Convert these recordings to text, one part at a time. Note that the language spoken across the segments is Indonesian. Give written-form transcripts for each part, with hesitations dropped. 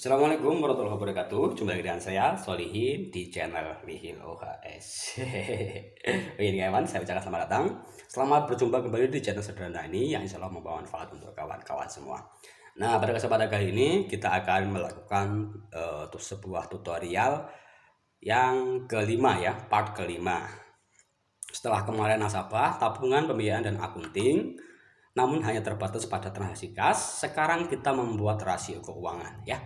Assalamualaikum warahmatullahi wabarakatuh. Jumpa lagi dengan saya Solihin di channel Nihil OHS. Begini kawan, saya ucapkan selamat datang. Selamat berjumpa kembali di channel sederhana ini yang insya Allah membawa manfaat untuk kawan-kawan semua. Nah, pada kesempatan kali ini kita akan melakukan sebuah tutorial yang kelima ya, part kelima. Setelah kemarin nasabah, tabungan, pembiayaan, dan akunting, namun hanya terbatas pada transaksi kas, sekarang kita membuat rasio keuangan ya.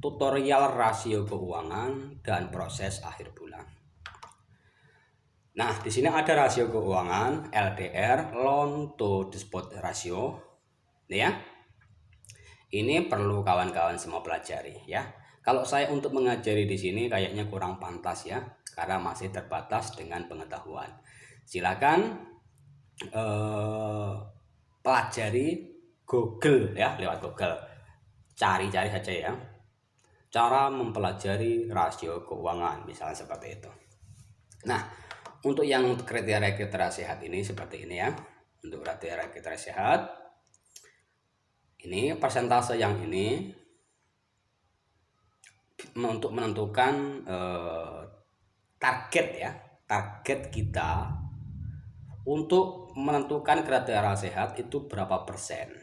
Tutorial rasio keuangan dan proses akhir bulan. Nah, di sini ada rasio keuangan LDR, loan to deposit ratio. Ini ya. Ini perlu kawan-kawan semua pelajari ya. Kalau saya untuk mengajari di sini kayaknya kurang pantas ya, karena masih terbatas dengan pengetahuan. Silakan pelajari Google ya, lewat Google. Cari-cari saja ya. Cara mempelajari rasio keuangan misalnya seperti itu. Nah, untuk yang kriteria sehat ini seperti ini ya. Untuk kriteria sehat ini persentase yang ini untuk menentukan target ya, target kita untuk menentukan kriteria sehat itu berapa persen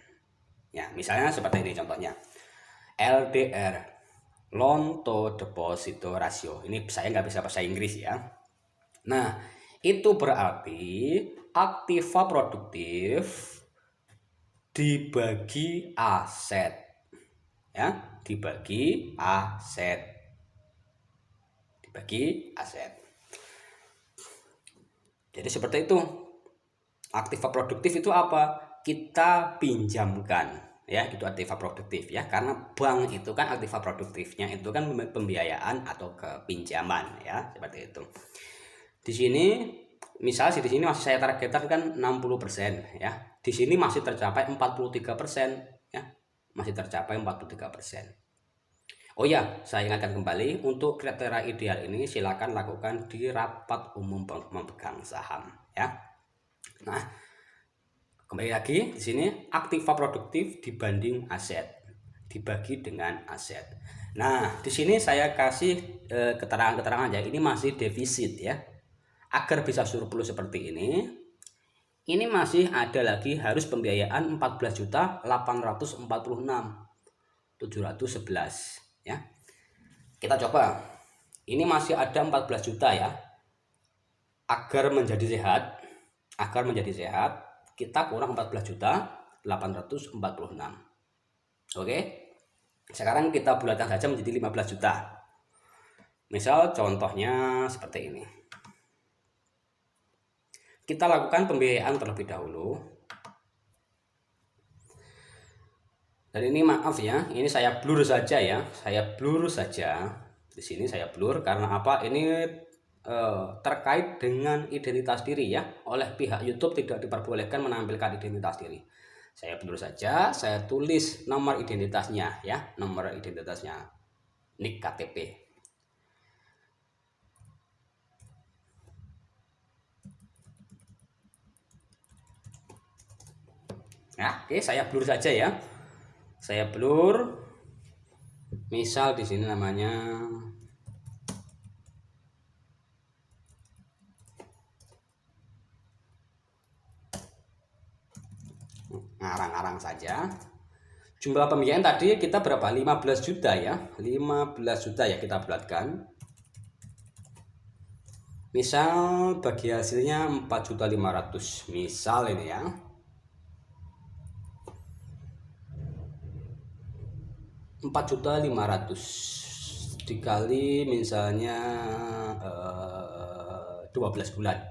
ya. Misalnya seperti ini contohnya, LDR, loan to deposit ratio. Ini saya nggak bisa bahasa Inggris ya. Nah, itu berarti aktiva produktif dibagi aset ya, dibagi aset, dibagi aset. Jadi seperti itu. Aktiva produktif itu apa? Kita pinjamkan ya, itu aktiva produktif ya, karena bank itu kan aktiva produktifnya itu kan pembiayaan atau kepinjaman ya, seperti itu. Di sini misalnya di sini masih saya targetkan kan 60% ya. Di sini masih tercapai 43% ya. Masih tercapai 43%. Oh ya, saya ingatkan kembali untuk kriteria ideal ini silakan lakukan di rapat umum pemegang saham ya. Nah, kembali lagi di sini aktiva produktif dibanding aset dibagi dengan aset. Nah, di sini saya kasih keterangan-keterangan ya, ini masih defisit ya. Agar bisa surplus seperti ini masih ada lagi harus pembiayaan 14.846.711 ya. Kita coba. Ini masih ada 14 juta ya. Agar menjadi sehat, kita kurang 14.846. Oke. Sekarang kita bulatkan saja menjadi 15 juta. Misal contohnya seperti ini. Kita lakukan pembiayaan terlebih dahulu. Dan ini maaf ya, ini saya blur saja ya. Saya blur saja. Di sini saya blur karena apa? Ini terkait dengan identitas diri ya. Oleh pihak YouTube tidak diperbolehkan menampilkan identitas diri. Saya blur saja, saya tulis nomor identitasnya ya, nomor identitasnya, NIK KTP. Nah, oke, saya blur saja ya. Saya blur. Misal di sini namanya ngarang-ngarang saja. Jumlah pembiayaan tadi kita berapa? 15 juta ya. 15 juta ya kita bulatkan. Misal bagi hasilnya 4.500.000. Misal ini ya. 4.500.000 dikali misalnya 12 bulan.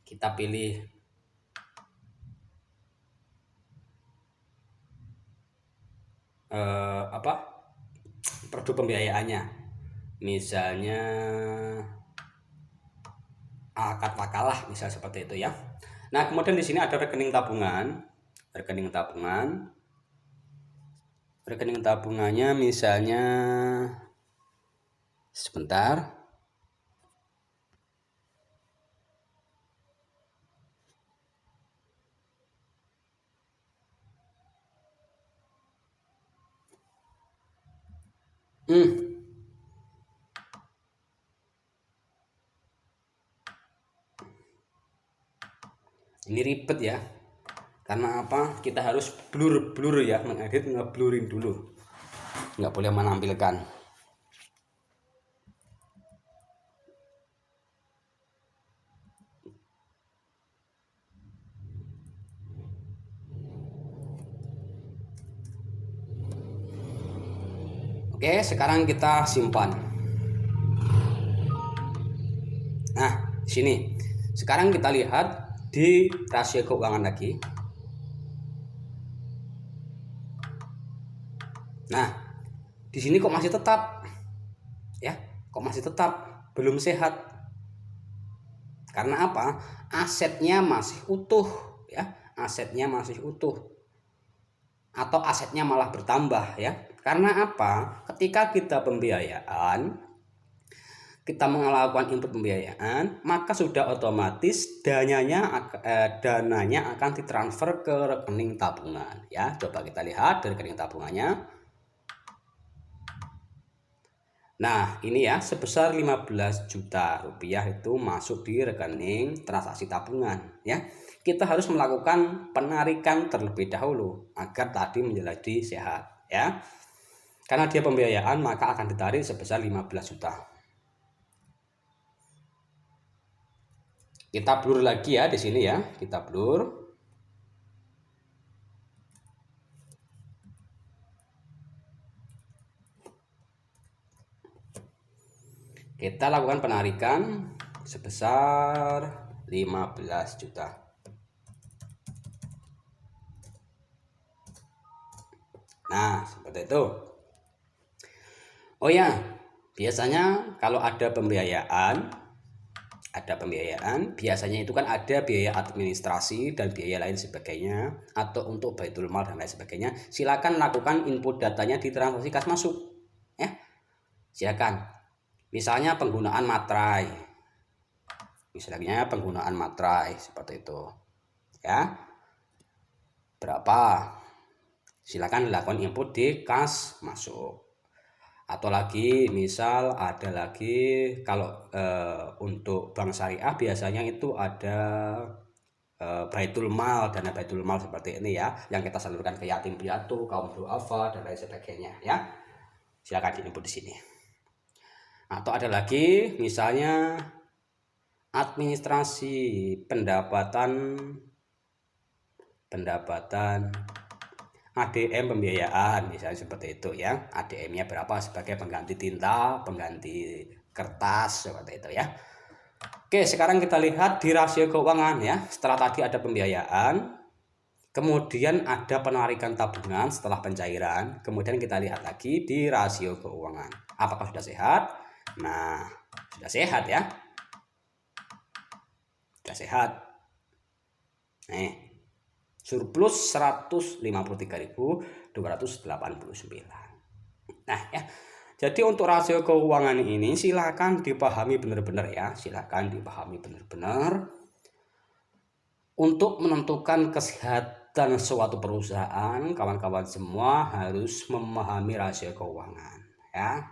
Kita pilih produk pembiayaannya. Misalnya akad wakalah misal seperti itu ya. Nah, kemudian di sini ada rekening tabungan. Rekening tabungannya misalnya sebentar. Ini ribet ya. Karena apa? Kita harus blur ya, mengedit ngeblurin dulu. Nggak boleh menampilkan. Oke, sekarang kita simpan. Nah, sini. Sekarang kita lihat di rasio keuangan lagi. Nah, di sini kok masih tetap, ya? Kok masih tetap belum sehat? Karena apa? Asetnya masih utuh, ya. Asetnya masih utuh. Atau asetnya malah bertambah, ya. Karena apa? Ketika kita pembiayaan, kita melakukan input pembiayaan, maka sudah otomatis dananya akan ditransfer ke rekening tabungan, ya. Coba kita lihat dari rekening tabungannya. Nah, ini ya, sebesar 15 juta rupiah itu masuk di rekening transaksi tabungan, ya. Kita harus melakukan penarikan terlebih dahulu agar tadi menjadi sehat, ya. Karena dia pembiayaan, maka akan ditarik sebesar 15 juta. Kita blur lagi ya di sini ya, kita blur. Kita lakukan penarikan sebesar 15 juta. Nah, seperti itu. Oh ya, biasanya kalau ada pembiayaan, biasanya itu kan ada biaya administrasi dan biaya lain sebagainya, atau untuk baitul mal dan lain sebagainya. Silakan lakukan input datanya di transaksi kas masuk, ya. Silakan. Misalnya penggunaan materai, seperti itu, ya. Berapa? Silakan dilakukan input di kas masuk. Atau lagi misal ada lagi kalau untuk bank syariah biasanya itu ada baitul mal, dana baitul mal seperti ini ya, yang kita salurkan ke yatim piatu, kaum duafa dan lain sebagainya, ya. Silakan diinput di sini. Atau ada lagi misalnya administrasi pendapatan ADM pembiayaan, misalnya seperti itu ya. ADM-nya berapa sebagai pengganti tinta, pengganti kertas, seperti itu ya. Oke, sekarang kita lihat di rasio keuangan ya. Setelah tadi ada pembiayaan, kemudian ada penarikan tabungan setelah pencairan, kemudian kita lihat lagi di rasio keuangan. Apakah sudah sehat? Nah, sudah sehat ya. Sudah sehat. Nih, surplus 153.289. Nah ya, jadi untuk rasio keuangan ini silakan dipahami benar-benar ya, silakan dipahami benar-benar untuk menentukan kesehatan suatu perusahaan. Kawan-kawan semua harus memahami rasio keuangan ya.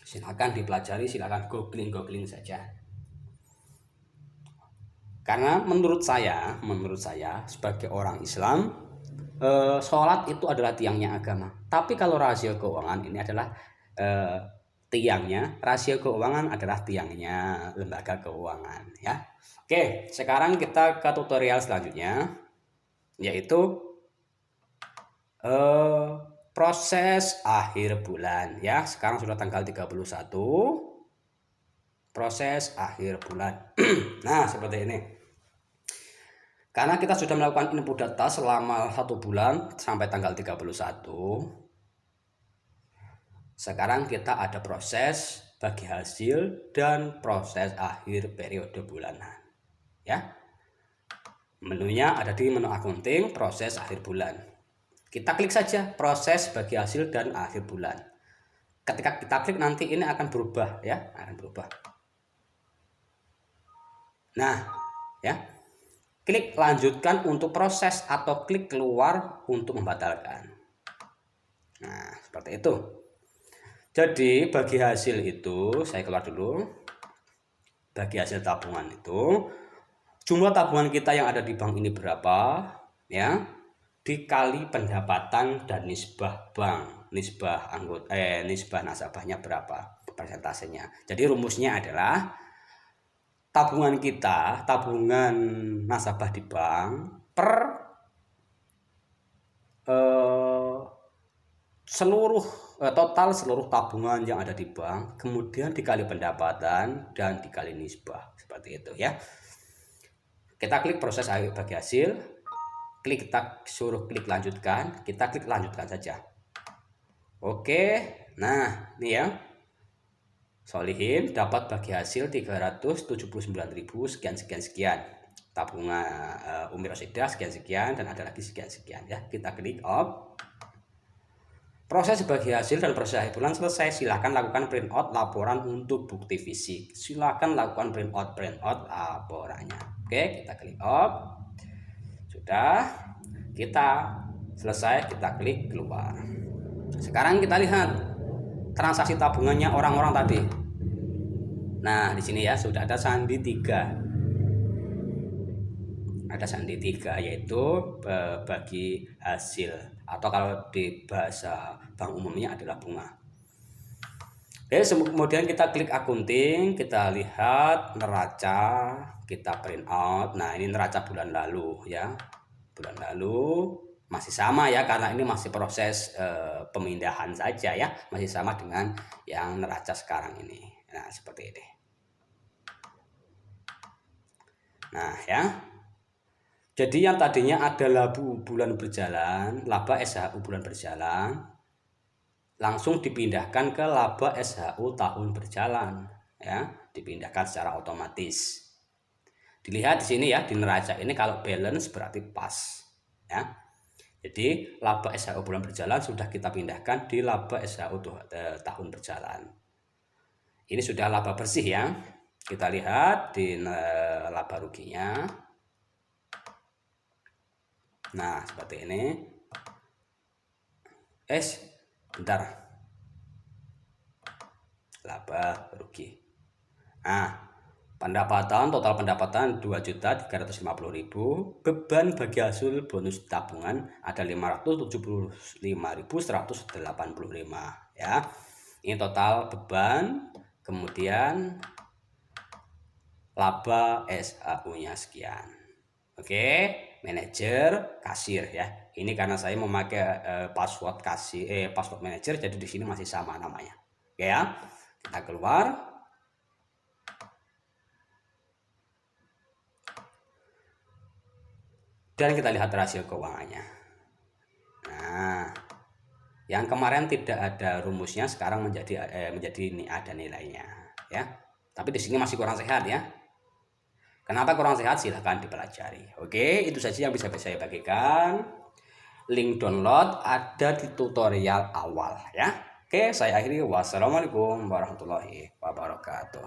Silakan dipelajari, silakan googling saja. Karena menurut saya sebagai orang Islam, sholat itu adalah tiangnya agama. Tapi kalau rasio keuangan ini adalah tiangnya, rasio keuangan adalah tiangnya lembaga keuangan ya. Oke, sekarang kita ke tutorial selanjutnya, yaitu proses akhir bulan ya. Sekarang sudah tanggal 31, proses akhir bulan. Nah, seperti ini. Karena kita sudah melakukan input data selama 1 bulan sampai tanggal 31. Sekarang kita ada proses bagi hasil dan proses akhir periode bulanan. Ya. Menunya ada di menu accounting, proses akhir bulan. Kita klik saja proses bagi hasil dan akhir bulan. Ketika kita klik nanti ini akan berubah ya, akan berubah. Nah, ya. Klik lanjutkan untuk proses atau klik keluar untuk membatalkan. Nah, seperti itu. Jadi bagi hasil itu, saya keluar dulu. Bagi hasil tabungan itu, jumlah tabungan kita yang ada di bank ini berapa, ya, dikali pendapatan dan nisbah bank, nisbah nasabahnya berapa persentasenya. Jadi rumusnya adalah tabungan kita, tabungan nasabah di bank per total seluruh tabungan yang ada di bank, kemudian dikali pendapatan dan dikali nisbah, seperti itu ya. Kita klik proses bagi hasil, kita suruh klik lanjutkan, kita klik lanjutkan saja. Oke, nah ini ya, Solihin dapat bagi hasil 379.000 sekian, tabungan Umi Rosidah sekian, dan ada lagi sekian ya. Kita klik off. Proses bagi hasil dan proses akhir bulan selesai. Silakan lakukan print out laporan untuk bukti fisik. Silakan lakukan print out laporannya. Oke, kita klik off. Sudah, kita selesai, kita klik keluar. Sekarang kita lihat transaksi tabungannya orang-orang tadi. Nah, di sini ya sudah ada sandi 3. Ada sandi 3, yaitu bagi hasil, atau kalau di bahasa bank umumnya adalah bunga. Oke, kemudian kita klik akunting, kita lihat neraca, kita print out. Nah, ini neraca bulan lalu ya. Bulan lalu masih sama ya, karena ini masih proses pemindahan saja ya, masih sama dengan yang neraca sekarang ini. Nah, seperti ini. Nah ya, jadi yang tadinya ada laba bulan berjalan, laba SHU bulan berjalan, langsung dipindahkan ke laba SHU tahun berjalan ya, dipindahkan secara otomatis. Dilihat di sini ya, di neraca ini kalau balance berarti pas ya. Jadi laba SHU bulan berjalan sudah kita pindahkan di laba SHU tahun berjalan. Ini sudah laba bersih ya. Kita lihat di laba ruginya. Nah, seperti ini. Bentar. Laba rugi. Nah, total pendapatan 2.350.000. Beban bagi hasil bonus tabungan ada 575.185 ya. Ini total beban, kemudian laba SHU-nya sekian. Oke, manajer, kasir ya. Ini karena saya memakai password manajer, jadi di sini masih sama namanya. Oke ya. Kita keluar. Dan kita lihat rasio keuangannya. Nah, yang kemarin tidak ada rumusnya sekarang menjadi ini ada nilainya ya. Tapi di sini masih kurang sehat ya. Kenapa kurang sehat? Silahkan dipelajari. Oke, itu saja yang bisa saya bagikan. Link download ada di tutorial awal ya. Oke, saya akhiri. Wassalamualaikum warahmatullahi wabarakatuh.